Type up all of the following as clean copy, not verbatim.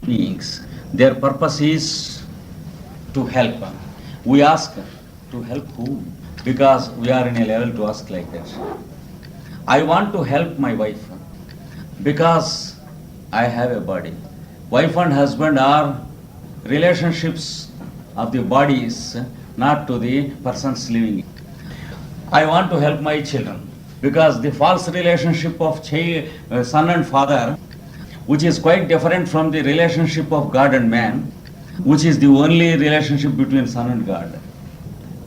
beings. Their purpose is to help. We ask to help whom? Because we are in a level to ask like that. I want to help my wife because I have a body. Wife and husband are relationships of the bodies, not to the persons living. I want to help my children because the false relationship of son and father, which is quite different from the relationship of God and man, which is the only relationship between son and God.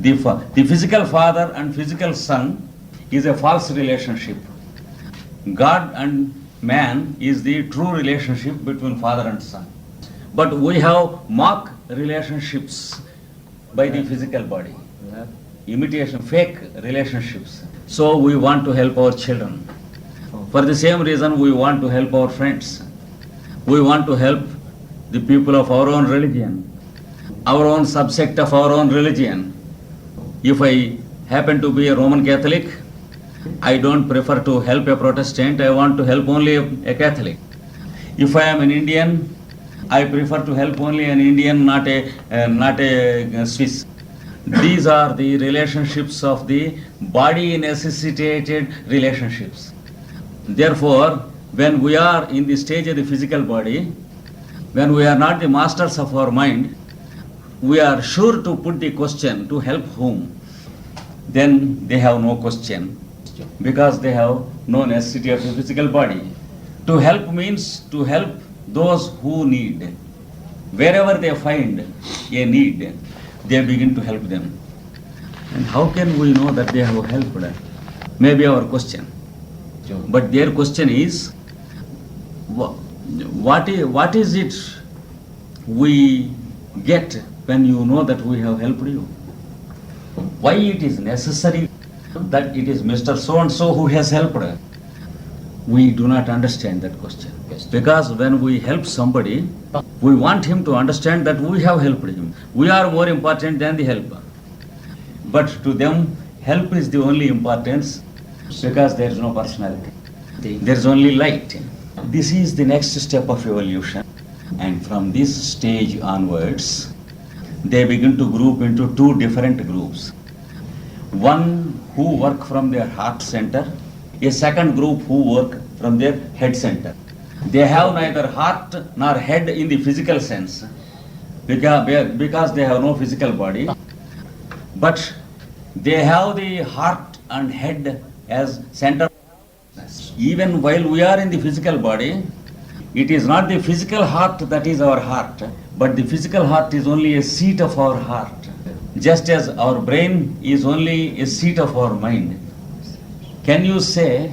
The physical father and physical son is a false relationship. God and man is the true relationship between father and son. But we have mock relationships by the physical body. Imitation, fake relationships. So we want to help our children. For the same reason we want to help our friends. We want to help the people of our own religion, our own subsect of our own religion. If I happen to be a Roman Catholic, I don't prefer to help a Protestant, I want to help only a Catholic. If I am an Indian, I prefer to help only an Indian, not a Swiss. These are the relationships of the body necessitated relationships. Therefore, when we are in the stage of the physical body, when we are not the masters of our mind, we are sure to put the question to help whom? Then they have no question because they have no necessity of the physical body. To help means to help those who need. Wherever they find a need, they begin to help them. And how can we know that they have helped? Maybe our question. But their question is, what is it we get when you know that we have helped you? Why it is necessary that it is Mr. So-and-so who has helped? We do not understand that question. Because when we help somebody, we want him to understand that we have helped him. We are more important than the helper. But to them, help is the only importance because there is no personality. There is only light. This is the next step of evolution. And from this stage onwards, they begin to group into two different groups. One who work from their heart center, a second group who work from their head center. They have neither heart nor head in the physical sense because they have no physical body, but they have the heart and head as center. Even while we are in the physical body, it is not the physical heart that is our heart, but the physical heart is only a seat of our heart. Just as our brain is only a seat of our mind. Can you say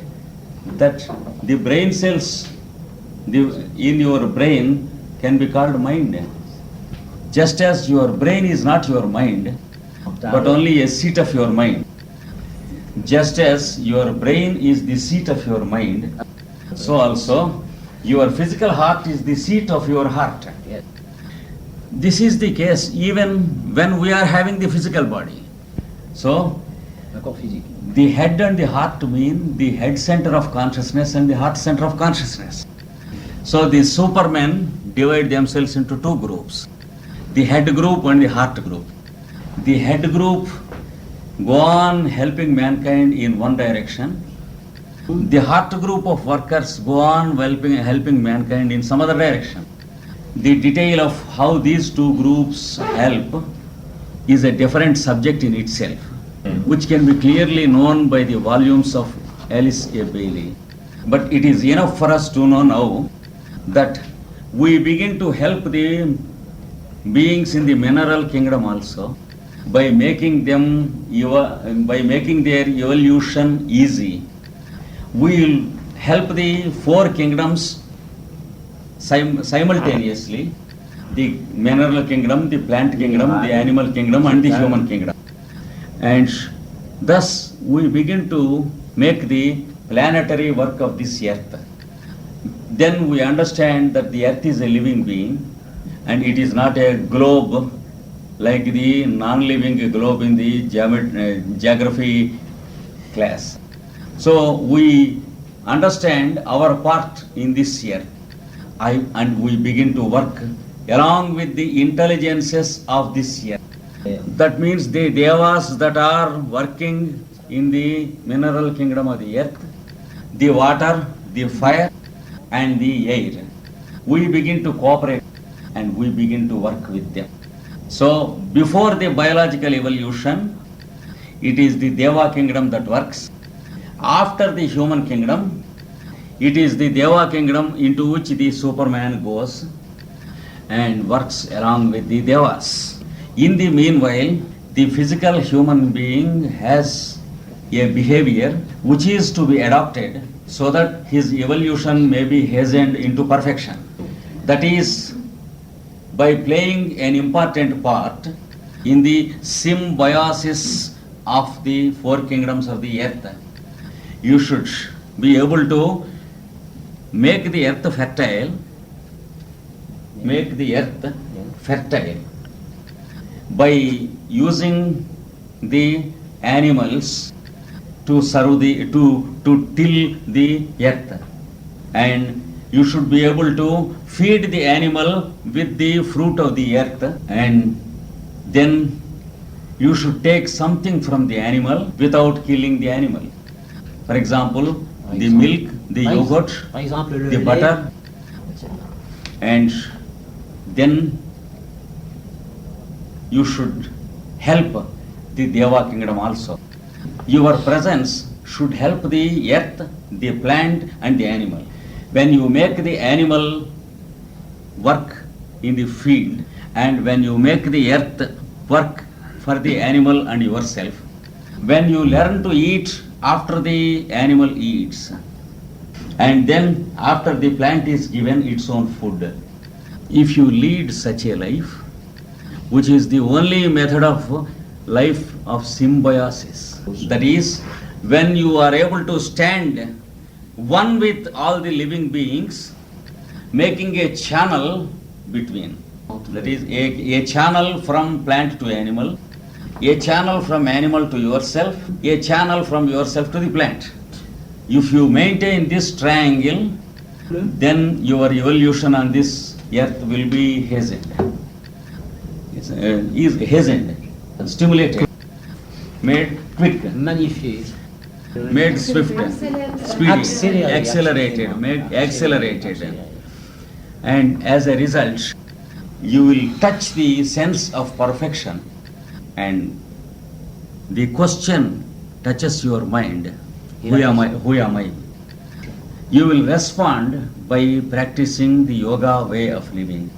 that the brain cells in your brain can be called mind? Just as your brain is not your mind, but only a seat of your mind. Just as your brain is the seat of your mind, so also your physical heart is the seat of your heart. This is the case even when we are having the physical body. So, the head and the heart mean the head center of consciousness and the heart center of consciousness. So, the supermen divide themselves into two groups, the head group and the heart group. The head group go on helping mankind in one direction. The heart group of workers go on helping mankind in some other direction. The detail of how these two groups help is a different subject in itself, which can be clearly known by the volumes of Alice A. Bailey. But it is enough for us to know now that we begin to help the beings in the mineral kingdom also by making their evolution easy. We will help the four kingdoms simultaneously, the mineral kingdom, the plant kingdom, the animal kingdom and the human kingdom. And thus we begin to make the planetary work of this earth. Then we understand that the earth is a living being and it is not a globe like the non-living globe in the geography class. So we understand our part in this earth. and we begin to work along with the intelligences of this earth. That means the devas that are working in the mineral kingdom of the earth, the water, the fire and the air. We begin to cooperate and we begin to work with them. So before the biological evolution, it is the Deva kingdom that works. After the human kingdom, it is the Deva kingdom into which the Superman goes and works along with the Devas. In the meanwhile, the physical human being has a behavior which is to be adopted so that his evolution may be hastened into perfection. That is, by playing an important part in the symbiosis of the four kingdoms of the earth, you should be able to make the earth fertile, by using the animals to serve to till the earth, and you should be able to feed the animal with the fruit of the earth, and then you should take something from the animal without killing the animal. For example, the milk, the yogurt, the butter, and then you should help the Deva kingdom also. Your presence should help the earth, the plant and the animal. When you make the animal work in the field and when you make the earth work for the animal and yourself, when you learn to eat after the animal eats, and then after the plant is given its own food, if you lead such a life, which is the only method of life of symbiosis, that is, when you are able to stand one with all the living beings, making a channel between, that is a channel from plant to animal, a channel from animal to yourself, a channel from yourself to the plant. If you maintain this triangle, then your evolution on this earth will be hastened. Is hastened, stimulated, made quick, magnifié, made swift, speedy, accelerated, made accelerated. And as a result, you will touch the sense of perfection, and the question touches your mind, who am I, who am I? You will respond by practicing the yoga way of living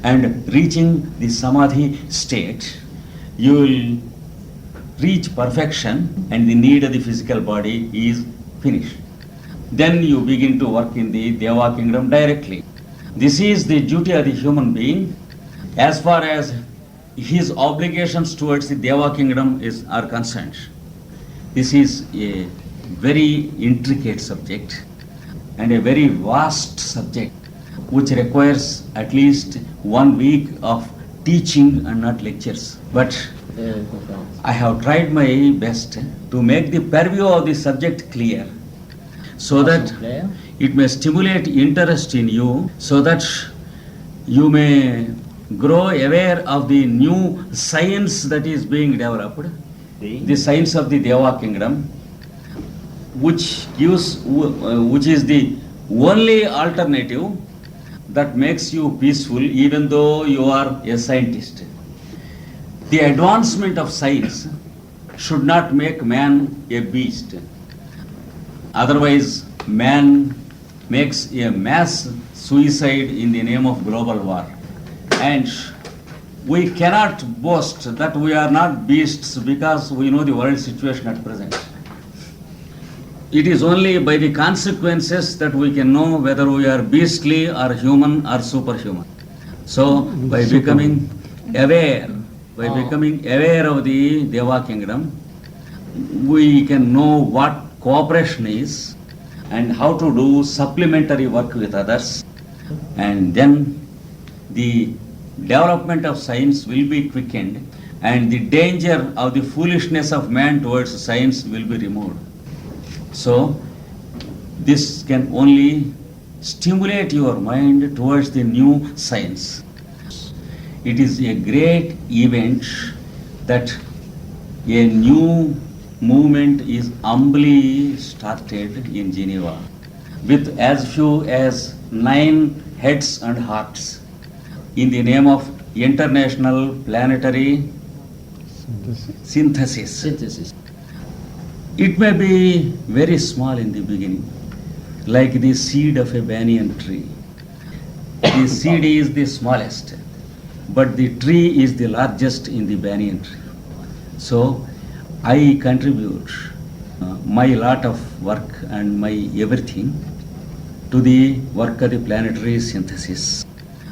and reaching the samadhi state. You will reach perfection and the need of the physical body is finished. Then you begin to work in the Deva kingdom directly. This is the duty of the human being as far as his obligations towards the Deva kingdom are concerned. This is a very intricate subject and a very vast subject which requires at least 1 week of teaching and not lectures. But I have tried my best to make the purview of the subject clear so that it may stimulate interest in you, so that you may grow aware of the new science that is being developed, the science of the Deva kingdom, which is the only alternative that makes you peaceful even though you are a scientist. The advancement of science should not make man a beast. Otherwise, man makes a mass suicide in the name of global war. And we cannot boast that we are not beasts because we know the world situation at present. It is only by the consequences that we can know whether we are beastly or human or superhuman. So, by becoming aware of the Deva kingdom, we can know what cooperation is and how to do supplementary work with others, and then the development of science will be quickened and the danger of the foolishness of man towards science will be removed. So, this can only stimulate your mind towards the new science. It is a great event that a new movement is humbly started in Geneva with as few as 9 heads and hearts in the name of International Planetary Synthesis. It may be very small in the beginning, like the seed of a banyan tree. The seed is the smallest, but the tree is the largest in the banyan tree. So I contribute my lot of work and my everything to the work of the planetary synthesis.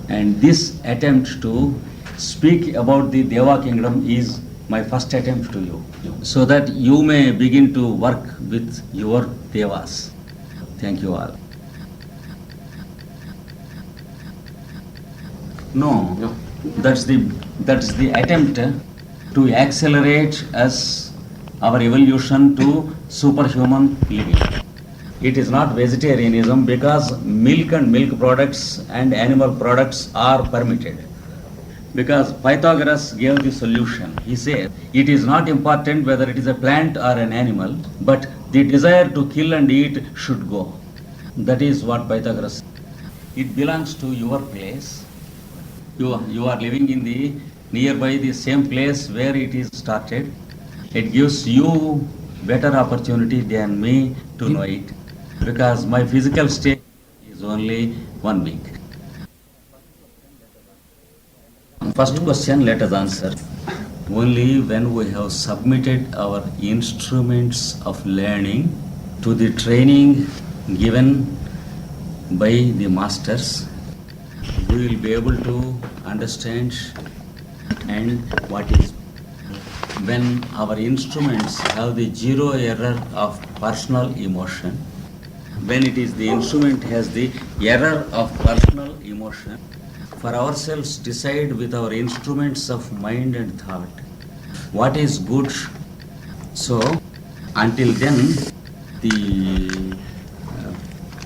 And this attempt to speak about the Deva kingdom is my first attempt to you, so that you may begin to work with your Devas. Thank you all. No, that's the attempt to accelerate us our evolution to superhuman living. It is not vegetarianism because milk and milk products and animal products are permitted. Because Pythagoras gave the solution. He said, it is not important whether it is a plant or an animal, but the desire to kill and eat should go. That is what Pythagoras said. It belongs to your place. You are living in the nearby the same place where it is started. It gives you better opportunity than me to know it, because my physical state is only 1 week. First question, let us answer. Only when we have submitted our instruments of learning to the training given by the masters, we will be able to understand and what is. When our instruments have the zero error of personal emotion, when it is the instrument has the error of personal emotion, for ourselves decide with our instruments of mind and thought what is good. So until then the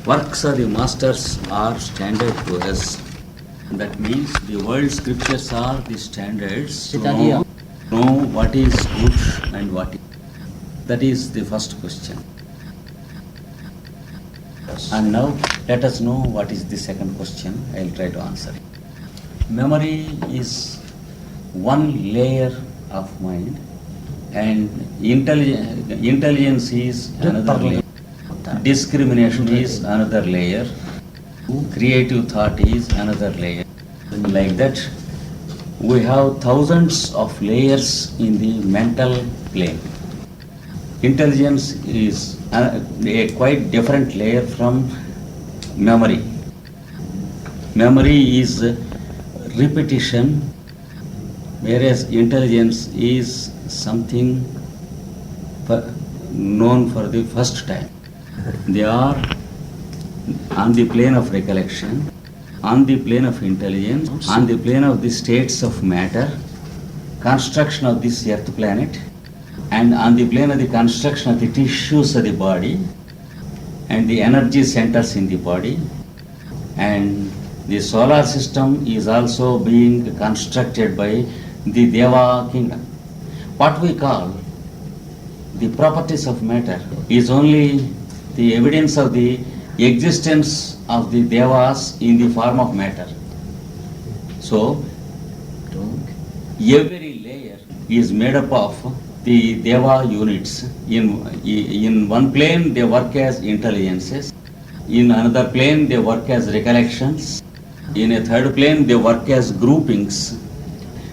works of the masters are standard to us. That means the world scriptures are the standards to know what is good and what is. That is the first question. And now let us know what is the second question. I will try to answer it. Memory is one layer of mind, and intelligence is another layer. Discrimination is another layer. Creative thought is another layer. Like that, we have thousands of layers in the mental plane. Intelligence is a quite different layer from memory. Memory is repetition, whereas intelligence is something known for the first time. They are on the plane of recollection, on the plane of intelligence, on the plane of the states of matter, construction of this earth planet, and on the plane of the construction of the tissues of the body and the energy centers in the body. And the solar system is also being constructed by the Deva kingdom. What we call the properties of matter is only the evidence of the existence of the Devas in the form of matter. So every layer is made up of the Deva units. In one plane they work as intelligences, in another plane they work as recollections, in a third plane they work as groupings,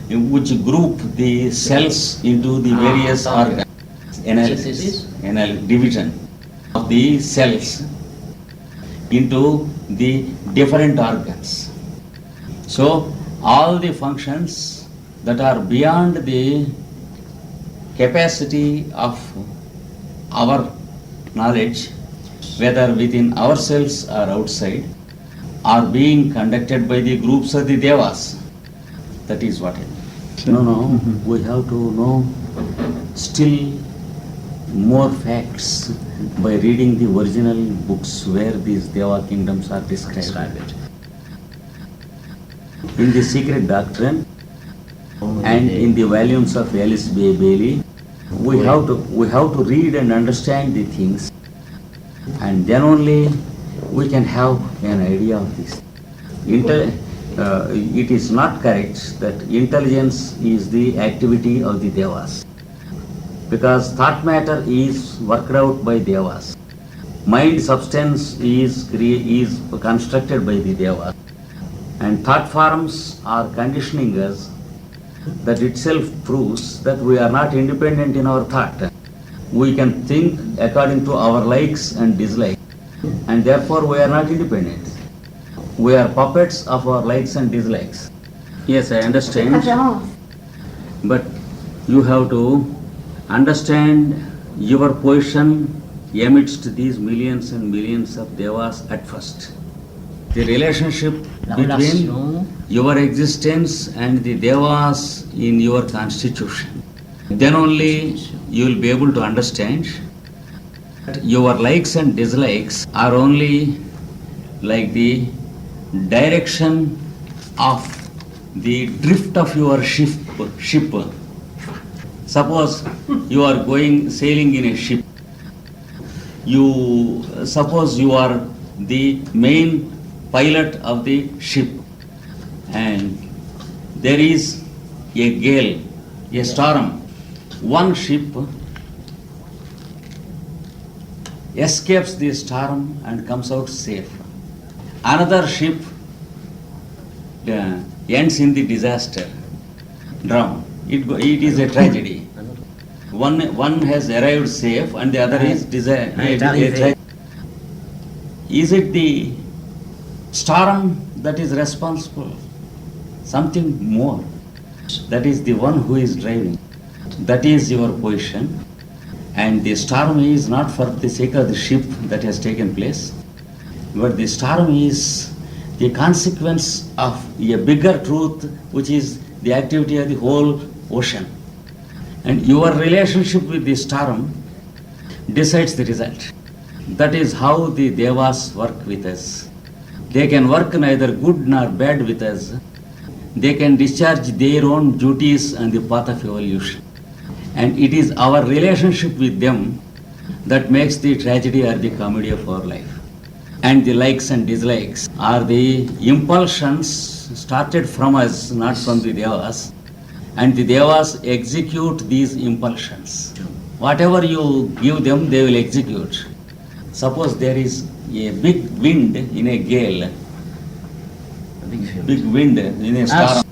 in which group the cells into the various organs. Analysis, division of the cells into the different organs. So all the functions that are beyond the capacity of our knowledge, whether within ourselves or outside, are being conducted by the groups of the Devas. That is what I mean. We have to know still more facts by reading the original books where these Deva kingdoms are described. In the Secret Doctrine and in the volumes of Alice B. Bailey, we have to read and understand the things, and then only we can have an idea of this. It is not correct that intelligence is the activity of the Devas, because thought matter is worked out by Devas. Mind substance is constructed by the Devas, and thought forms are conditioning us. That itself proves that we are not independent in our thought. We can think according to our likes and dislikes, and therefore we are not independent. We are puppets of our likes and dislikes. Yes, I understand. But you have to understand your position amidst these millions and millions of Devas at first. The relationship between your existence and the Devas in your constitution. Then only you will be able to understand that your likes and dislikes are only like the direction of the drift of your ship. Suppose you are sailing in a ship. Suppose you are the main pilot of the ship, and there is a gale, a storm. One ship escapes the storm and comes out safe. Another ship ends in the disaster, drown. It is a tragedy. One has arrived safe and the other is tragedy. Is it the storm that is responsible? Something more. That is the one who is driving. That is your position. And the storm is not for the sake of the ship that has taken place, but the storm is the consequence of a bigger truth, which is the activity of the whole ocean. And your relationship with the storm decides the result. That is how the Devas work with us. They can work neither good nor bad with us. They can discharge their own duties on the path of evolution. And it is our relationship with them that makes the tragedy or the comedy of our life. And the likes and dislikes are the impulsions started from us, not from the Devas. And the Devas execute these impulsions. Whatever you give them, they will execute. Suppose there is a big wind in a gale, big wind in a storm.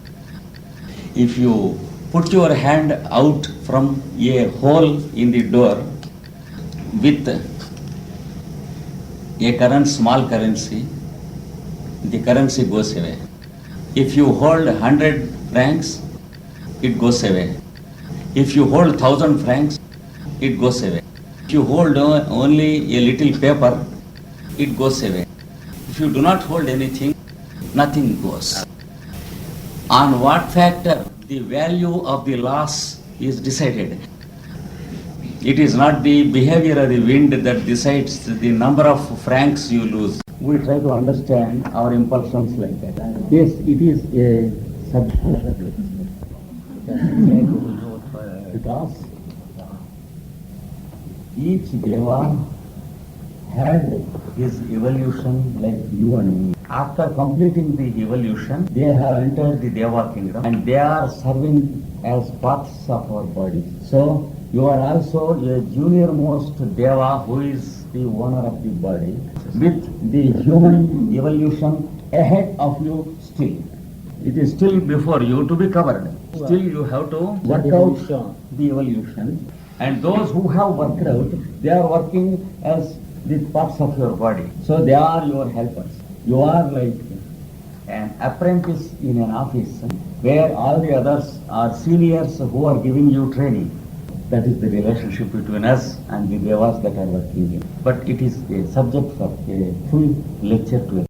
If you put your hand out from a hole in the door with a small currency, the currency goes away. If you hold 100 francs, it goes away. If you hold 1,000 francs, it goes away. If you hold only a little paper, it goes away. If you do not hold anything, nothing goes. On what factor the value of the loss is decided? It is not the behavior of the wind that decides the number of francs you lose. We try to understand our impulsions like that. Yes, it is a subject. Because each Deva had his evolution like you and me. After completing the evolution, they have entered the Deva kingdom and they are serving as parts of our body. So you are also a junior most Deva who is the owner of the body with the human evolution ahead of you still. It is still before you to be covered. Still you have to work out the evolution. And those who have worked out, they are working as the parts of your body. So they are your helpers. You are like an apprentice in an office where all the others are seniors who are giving you training. That is the relationship between us and the Devas that are working in. But it is a subject for a full lecture to